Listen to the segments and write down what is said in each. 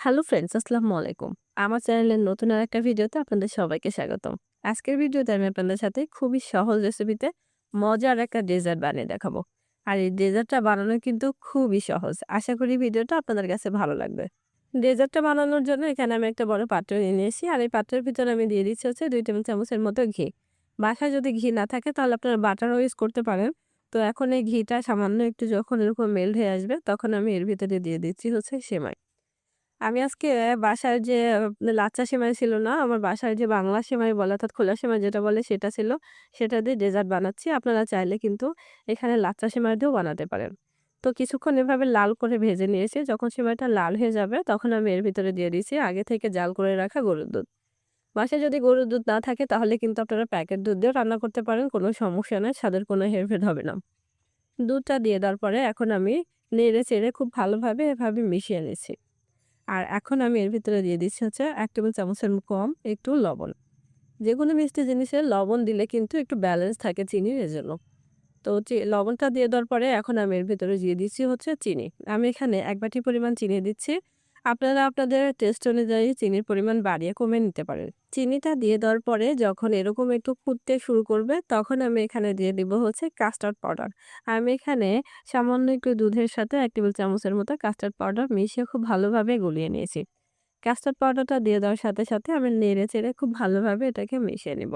Hello friends, আসসালামু আলাইকুম। আমার চ্যানেলের নতুন আরেকটা ভিডিওতে আপনাদের সবাইকে স্বাগতম। আজকের ভিডিওতে আমি আপনাদের সাথে খুবই সহজ রেসিপিতে মজার একটা ডেজার্ট বানিয়ে দেখাবো। আর এই ডেজার্টটা বানানো কিন্তু খুবই সহজ। আশা করি ভিডিওটা আপনাদের কাছে ভালো লাগবে। ডেজার্টটা বানানোর জন্য এখানে আমি একটা বড় পাত্র নিয়ে নিয়েছি। আর এই পাত্রের ভিতরে আমি দিয়ে দিচ্ছি হচ্ছে ২ টেবিল চামচের মতো ঘি। বাসায় যদি ঘি না থাকে তাহলে আপনারা বাটারও ইউজ করতে পারেন। তো এখন এই ঘিটা সামান্য একটু যখন এরকম মেল্ট হয়ে আসবে তখন আমি এর ভিতরে দিয়ে দিচ্ছি হচ্ছে সেমাই। আমি আজকে বাসায় যে লাচ্ছা সেমাই ছিল না, আমার বাসায় যে বাংলা সেমাই বলে অর্থাৎ খোলা সেমাই যেটা বলে সেটা ছিল। সেটা দিয়ে ডেজার্ট বানাচ্ছি। আপনারা চাইলে কিন্তু এখানে লাচ্ছা সেমাই দিয়েও বানাতে পারেন। তো কিছুক্ষণ এভাবে লাল করে ভেজে নিয়েছি। যখন সেমাইটা লাল হয়ে যাবে তখন আমি এর ভিতরে দিয়ে দিয়েছি আগে থেকে জাল করে রাখা গরুর দুধ। বাসায় যদি গরুর দুধ না থাকে তাহলে কিন্তু আপনারা প্যাকেট দুধ দিয়েও রান্না করতে পারেন। কোনো সমস্যা নাই। স্বাদের কোনো হেরফের হবে না। দুধটা দিয়ে দেওয়ার পরে এখন আমি নেড়ে চেড়ে খুব ভালোভাবে এভাবে মিশিয়ে নিচ্ছি। আর এখন আমি এর ভিতরে দিয়ে দিচ্ছি হচ্ছে ১ টেবিল চামচের কম একটু লবণ। যেকোনো মিষ্টি জিনিসে লবণ দিলে কিন্তু একটু ব্যালেন্স থাকে চিনির এজন্য। তো লবণটা দিয়ে দেওয়ার পরে এখন আমি এর ভিতরে দিয়ে দিচ্ছি হচ্ছে চিনি। আমি এখানে ১ বাটি পরিমাণ চিনি দিচ্ছি। আপনারা আপনাদের টেস্ট অনুযায়ী চিনির পরিমাণ বাড়িয়ে কমিয়ে নিতে পারেন। চিনিটা দিয়ে দেওয়ার পরে যখন এরকম একটু ফুটতে শুরু করবে তখন আমি এখানে দিয়ে দিব হচ্ছে কাস্টার্ড পাউডার। আমি এখানে সামান্য একটু দুধের সাথে ১ টেবিল চামচের মতো কাস্টার্ড পাউডার মিশিয়ে খুব ভালোভাবে গলিয়ে নিয়েছি। কাস্টার্ড পাউডারটা দিয়ে দেওয়ার সাথে, সাথে আমি নেড়ে-চেড়ে খুব ভালোভাবে এটাকে মিশিয়ে নিব।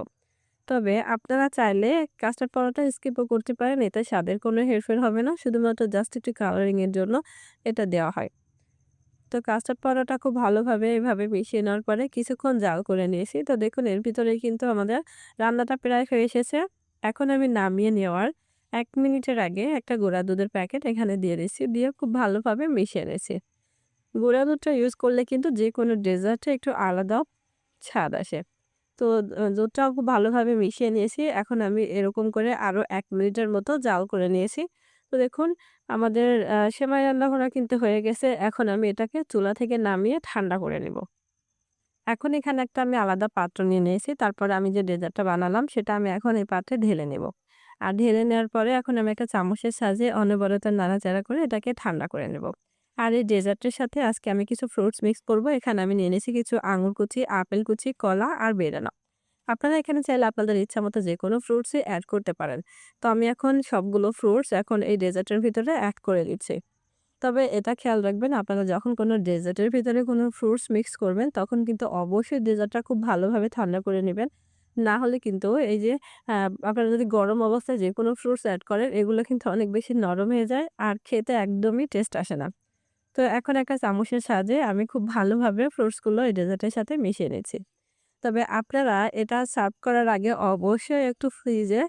তবে আপনারা চাইলে কাস্টার্ড পাউডারটা স্কিপও করতে পারেন। এতে স্বাদের কোনো হেরফের হবে না। শুধুমাত্র জাস্ট একটু কালারিং এর জন্য এটা দেওয়া হয়। তো কাস্টার্ড পাউডারটা খুব ভালোভাবে এভাবে মিশিয়ে নেওয়ার পরে কিছুক্ষণ জাল করে নিয়েছি। তো দেখুন এর ভিতরে কিন্তু আমাদের রান্নাটা প্রায় হয়ে এসেছে। এখন আমি নামিয়ে নেওয়ার ১ মিনিটের আগে একটা গুঁড়া দুধের প্যাকেট এখানে দিয়ে দিচ্ছি। দিয়ে খুব ভালোভাবে মিশিয়ে নিয়েছি। গুঁড়া দুধটা ইউজ করলে কিন্তু যেকোনো ডেজার্টে একটু আলাদা স্বাদ আসে। তো দুধটাও খুব ভালোভাবে মিশিয়ে নিয়েছি। এখন আমি এরকম করে আরো ১ মিনিটের মতো জাল করে নিয়েছি। তো দেখুন আমাদের সেমাই রান্না করা কিন্তু হয়ে গেছে। এখন আমি এটাকে চুলা থেকে নামিয়ে ঠান্ডা করে নিব। এখন এখানে একটা আমি আলাদা পাত্র নিয়ে নিয়েছি। তারপরে আমি যে ডেজার্টটা বানালাম সেটা আমি এখন এই পাত্রে ঢেলে নেব। আর ঢেলে নেওয়ার পরে এখন আমি একটা চামচের সাহায্যে অনবরত নাড়াচাড়া করে এটাকে ঠান্ডা করে নেব। আর এই ডেজার্টের সাথে আজকে আমি কিছু ফ্রুটস মিক্স করব। এখানে আমি নিয়ে নিয়েছি কিছু আঙুর কুচি, আপেল কুচি, কলা আর বেদানা। আপনারা এখানে চাইলে আপনাদের ইচ্ছামতো যেকোনো ফ্রুটসই এড করতে পারেন। তো আমি এখন সবগুলো ফ্রুটস এখন এই ডেজার্টের ভিতরে এড করে দিচ্ছি। তবে এটা খেয়াল রাখবেন আপনারা যখন কোনো ডেজার্টের ভিতরে কোনো ফ্রুটস মিক্স করবেন তখন কিন্তু অবশ্যই ডেজার্টটা খুব ভালোভাবে ঠান্ডা করে নিবেন। না হলে কিন্তু এই যে আপনারা যদি গরম অবস্থায় যেকোনো ফ্রুটস এড করেন এগুলো কিন্তু অনেক বেশি নরম হয়ে যায় আর খেতে একদমই টেস্ট আসে না। তো এখন একটা চামচের সাহায্যে আমি খুব ভালোভাবে ফ্রুটসগুলো এই ডেজার্টের সাথে মিশিয়ে নিচ্ছি। তবে আপনারা এটা সার্ভ করার আগে অবশ্যই একটু ফ্রিজে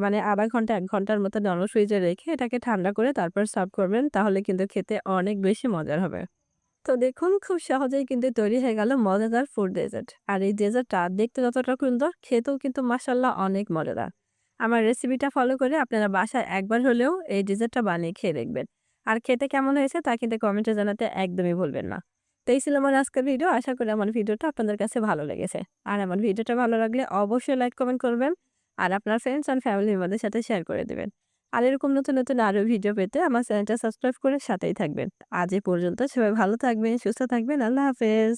মানে ০.৫ ঘন্টা ১ ঘন্টার মতো নরম ফ্রিজে রেখে এটাকে ঠান্ডা করে তারপর সার্ভ করবেন। তাহলে কিন্তু খেতে অনেক বেশি মজার হবে। তো দেখুন খুব সহজেই কিন্তু তৈরি হয়ে গেল মজাদার ফুড ডেজার্ট। আর এই ডেজার্টটা দেখতে যতটা সুন্দর খেতেও কিন্তু মাশাআল্লাহ অনেক মজাদার। আমার রেসিপিটা ফলো করে আপনারা বাসায় একবার হলেও এই ডেজার্টটা বানিয়ে খেয়ে দেখবেন। আর খেতে কেমন হয়েছে তা কিন্তু কমেন্টে জানাতে একদমই ভুলবেন না। তো এই ছিল আমার আজকের ভিডিও। আশা করি আমার ভিডিওটা আপনাদের কাছে ভালো লেগেছে। আর আমার ভিডিওটা ভালো লাগলে অবশ্যই লাইক কমেন্ট করবেন। আর আপনার ফ্রেন্ডস অ্যান্ড ফ্যামিলি মেম্বারদের সাথে শেয়ার করে দিবেন। আর এরকম নতুন, নতুন আরো ভিডিও পেতে আমার চ্যানেলটা সাবস্ক্রাইব করে সাথেই থাকবেন। আজ এ পর্যন্ত সবাই ভালো থাকবেন, সুস্থ থাকবেন। আল্লাহ হাফেজ।